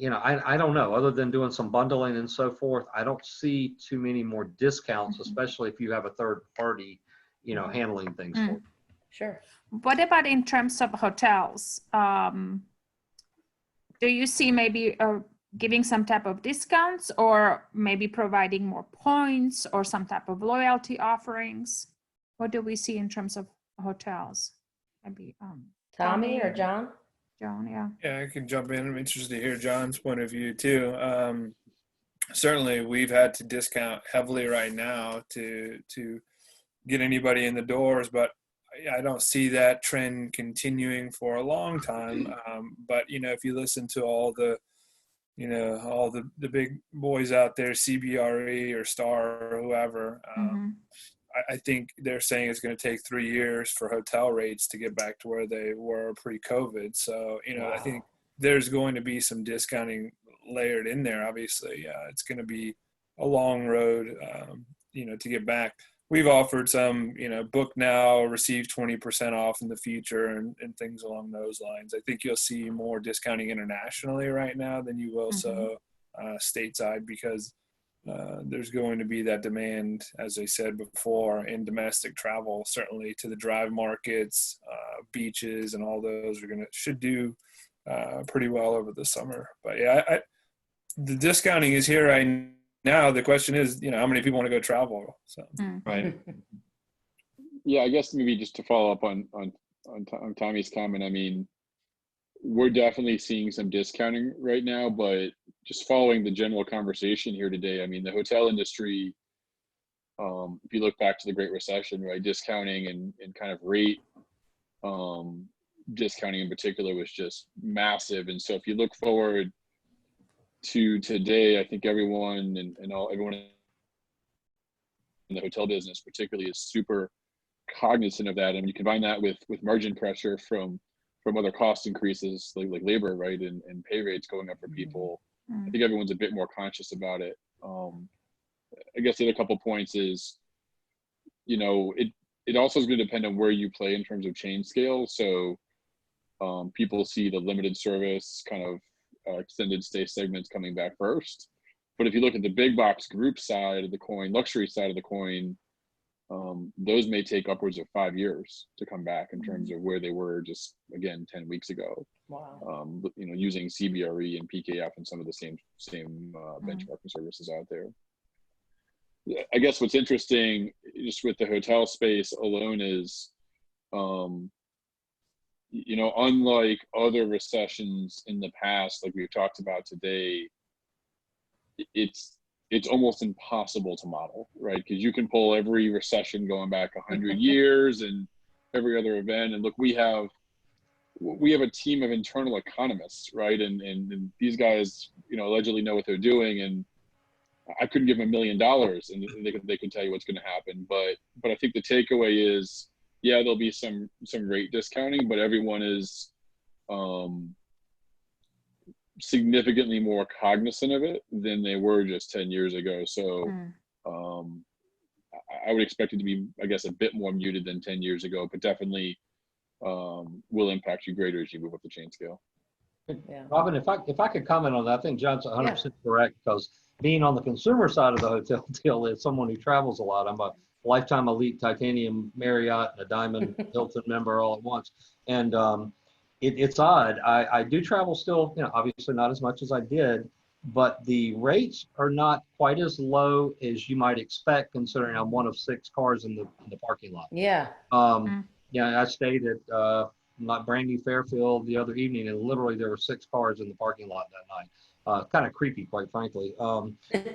I don't know, other than doing some bundling and so forth, I don't see too many more discounts, especially if you have a third party, handling things for you. Sure. What about in terms of hotels? Do you see maybe giving some type of discounts, or maybe providing more points or some type of loyalty offerings? What do we see in terms of hotels? Maybe Tommy or John? John, yeah. Yeah, I can jump in. I'm interested to hear John's point of view too. Certainly, we've had to discount heavily right now to get anybody in the doors, but I don't see that trend continuing for a long time. But if you listen to all the big boys out there, CBRE or Star or whoever, I think they're saying it's going to take 3 years for hotel rates to get back to where they were pre-COVID. So, I think there's going to be some discounting layered in there. Obviously, it's going to be a long road, to get back. We've offered some, book now, receive 20% off in the future and things along those lines. I think you'll see more discounting internationally right now than you will stateside, because there's going to be that demand, as I said before, in domestic travel, certainly to the drive markets, beaches, and all those should do pretty well over the summer. But yeah, the discounting is here right now the question is, how many people want to go travel? So Right. Yeah, I guess maybe just to follow up on Tommy's comment, I mean, we're definitely seeing some discounting right now, but just following the general conversation here today, I mean, the hotel industry, if you look back to the Great Recession, right, discounting and kind of rate discounting in particular was just massive. And so if you look forward to today, I think everyone everyone in the hotel business particularly is super cognizant of that. And you combine that with margin pressure from other cost increases like labor, right, and pay rates going up for people. I think everyone's a bit more conscious about it. I guess the other couple points is, it also is going to depend on where you play in terms of chain scale. So people see the limited service kind of extended stay segments coming back first. But if you look at the big box group side of the coin, luxury side of the coin, those may take upwards of 5 years to come back in terms of where they were just, again, 10 weeks ago. Wow. Using CBRE and PKF and some of the same benchmarking services out there. I guess what's interesting just with the hotel space alone is, unlike other recessions in the past, like we've talked about today, it's almost impossible to model, right? Because you can pull every recession going back 100 years and every other event. And look, we have a team of internal economists, right? And these guys, allegedly know what they're doing. And I couldn't give them $1 million and they could tell you what's going to happen. But I think the takeaway is, yeah, there'll be some rate discounting, but everyone is significantly more cognizant of it than they were just 10 years ago. So I would expect it to be, I guess, a bit more muted than 10 years ago, but definitely will impact you greater as you move up the chain scale. Yeah. Robin, if I could comment on that, I think John's 100% correct, because being on the consumer side of the hotel deal is someone who travels a lot. I'm a lifetime elite titanium Marriott and a diamond Hilton member all at once. And it's odd. I do travel still, obviously not as much as I did, but the rates are not quite as low as you might expect, considering I'm one of 6 cars in the parking lot. Yeah. I stayed at Brandy Fairfield the other evening, and literally there were 6 cars in the parking lot that night. Kind of creepy, quite frankly.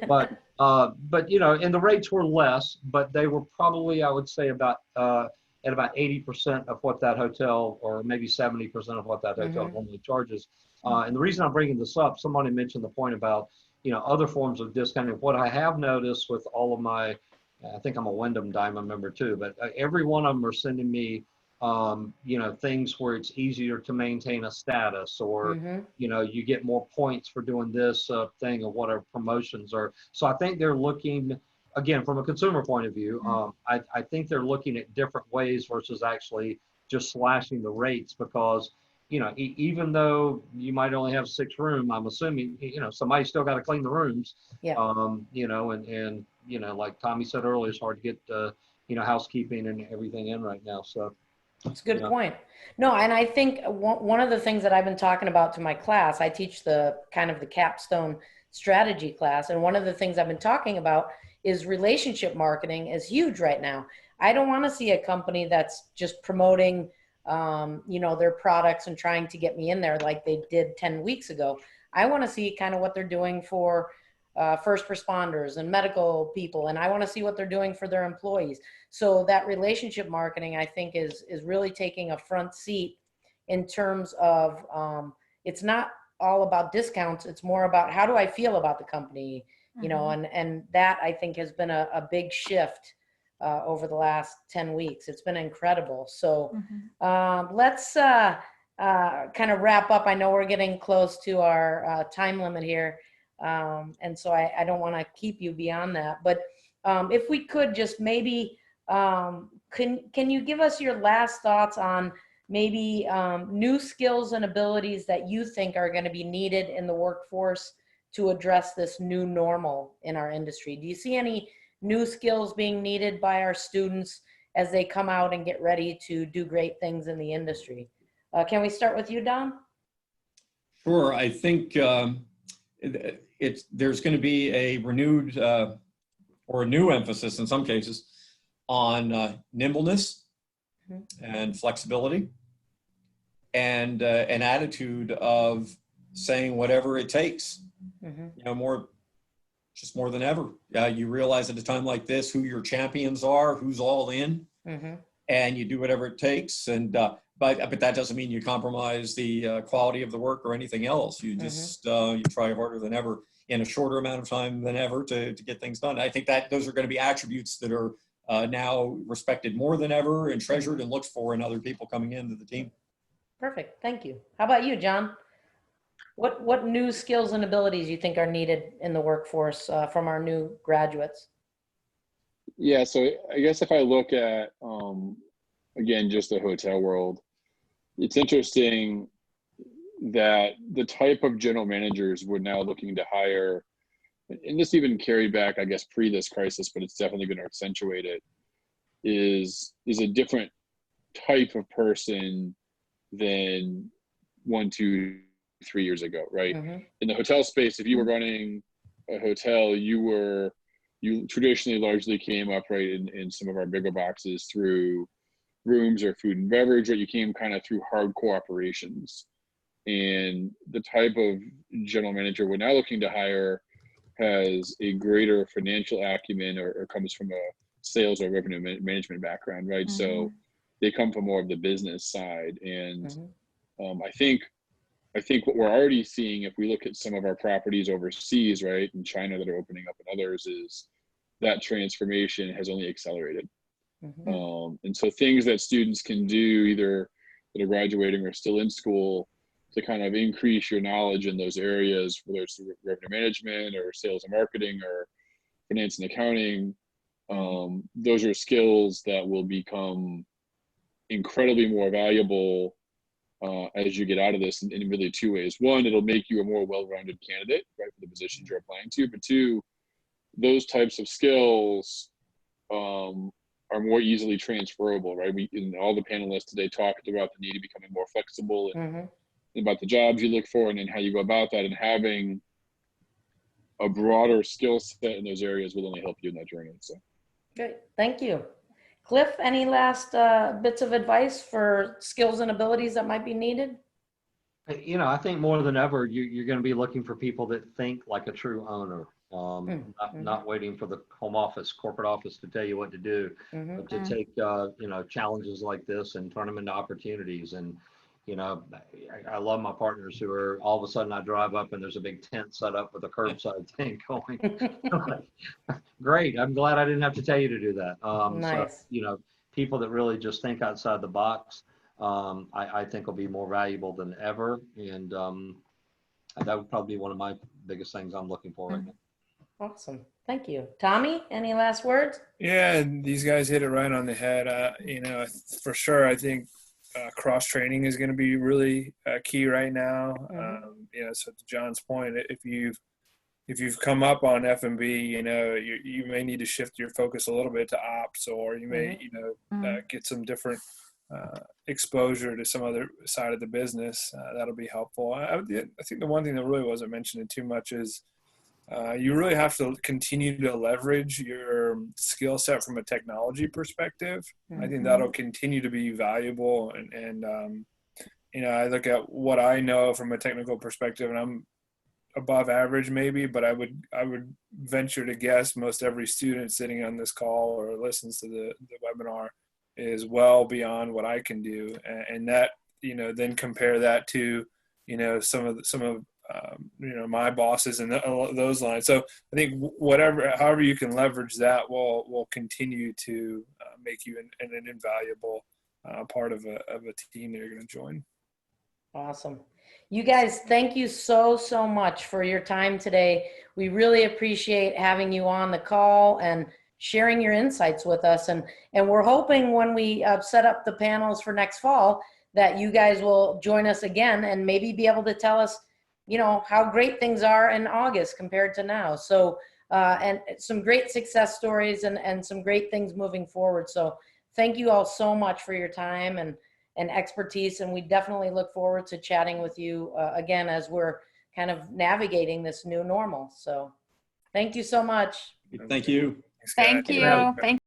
But and the rates were less, but they were probably, I would say, about at about 80% of what that hotel, or maybe 70% of what that hotel normally charges. And the reason I'm bringing this up, somebody mentioned the point about, other forms of discounting. What I have noticed with all of my, I think I'm a Wyndham Diamond member too, but every one of them are sending me, things where it's easier to maintain a status, or, you get more points for doing this thing, or whatever promotions are. So I think they're looking, again, from a consumer point of view, I think they're looking at different ways versus actually just slashing the rates, because, even though you might only have 6 rooms, I'm assuming, somebody's still got to clean the rooms. Yeah. And like Tommy said earlier, it's hard to get, housekeeping and everything in right now. So that's a good point. No, and I think one of the things that I've been talking about to my class, I teach the kind of the capstone strategy class. And one of the things I've been talking about is relationship marketing is huge right now. I don't want to see a company that's just promoting, their products and trying to get me in there like they did 10 weeks ago. I want to see kind of what they're doing for first responders and medical people, and I want to see what they're doing for their employees. So that relationship marketing, I think, is really taking a front seat in terms of it's not all about discounts. It's more about how do I feel about the company, and that I think has been a big shift over the last 10 weeks. It's been incredible. So let's kind of wrap up. I know we're getting close to our time limit here. And so I don't want to keep you beyond that, but if we could just maybe, can you give us your last thoughts on maybe new skills and abilities that you think are going to be needed in the workforce to address this new normal in our industry? Do you see any new skills being needed by our students as they come out and get ready to do great things in the industry? Can we start with you, Don? Sure. I think there's going to be a renewed or a new emphasis in some cases on nimbleness and flexibility, and an attitude of saying whatever it takes. You know, more than ever. You realize at a time like this who your champions are, who's all in, and you do whatever it takes. And but that doesn't mean you compromise the quality of the work or anything else. You just you try harder than ever in a shorter amount of time than ever to get things done. I think that those are going to be attributes that are now respected more than ever and treasured and looked for in other people coming into the team. Perfect. Thank you. How about you, John? What new skills and abilities you think are needed in the workforce from our new graduates? Yeah, so I guess if I look at, again, just the hotel world, it's interesting that the type of general managers we're now looking to hire, and this even carried back, I guess, pre this crisis, but it's definitely going to accentuate it, is a different type of person than 1, 2, 3 years ago, right? In the hotel space, if you were running a hotel, you traditionally largely came up, right, in some of our bigger boxes through rooms or food and beverage, right? You came kind of through hardcore operations. And the type of general manager we're now looking to hire has a greater financial acumen or comes from a sales or revenue management background, right? So they come from more of the business side. And I think what we're already seeing, if we look at some of our properties overseas, right, in China that are opening up and others, is that transformation has only accelerated. And so things that students can do, either that are graduating or still in school, to kind of increase your knowledge in those areas, whether it's revenue management or sales and marketing or finance and accounting, those are skills that will become incredibly more valuable as you get out of this in really 2 ways. One, it'll make you a more well-rounded candidate, right, for the positions you're applying to. But two, those types of skills are more easily transferable, right? And all the panelists today talked about the need of becoming more flexible and about the jobs you look for and then how you go about that, and having a broader skill set in those areas will only help you in that journey. So, great, thank you. Cliff, any last bits of advice for skills and abilities that might be needed? You know, I think more than ever, you're going to be looking for people that think like a true owner, not waiting for the home office, corporate office to tell you what to do, but to take, you know, challenges like this and turn them into opportunities. And, you know, I love my partners who are, all of a sudden I drive up and there's a big tent set up with a curbside thing going. Great. I'm glad I didn't have to tell you to do that. Nice. So, you know, people that really just think outside the box, I think will be more valuable than ever. And that would probably be one of my biggest things I'm looking for right now. Awesome. Thank you. Tommy, any last words? Yeah, these guys hit it right on the head. You know, for sure, I think cross training is going to be really key right now. You know, so to John's point, if you've come up on F&B, you know, you may need to shift your focus a little bit to ops, or you may, you know, get some different exposure to some other side of the business. That'll be helpful. I think the one thing that really wasn't mentioned too much is you really have to continue to leverage your skill set from a technology perspective. I think that'll continue to be valuable. And you know, I look at what I know from a technical perspective, and I'm above average maybe, but I would venture to guess most every student sitting on this call or listens to the webinar is well beyond what I can do. And that, you know, then compare that to, you know, some of you know, my bosses and those lines. So I think however you can leverage that will continue to make you an invaluable part of a team that you're going to join. Awesome. You guys, thank you so much for your time today. We really appreciate having you on the call and sharing your insights with us. And we're hoping when we set up the panels for next fall that you guys will join us again and maybe be able to tell us, you know, how great things are in August compared to now. So, and some great success stories and some great things moving forward. So thank you all so much for your time and expertise. And we definitely look forward to chatting with you again as we're kind of navigating this new normal. So thank you so much. Thank you. Thanks, guys. Thank you. Thank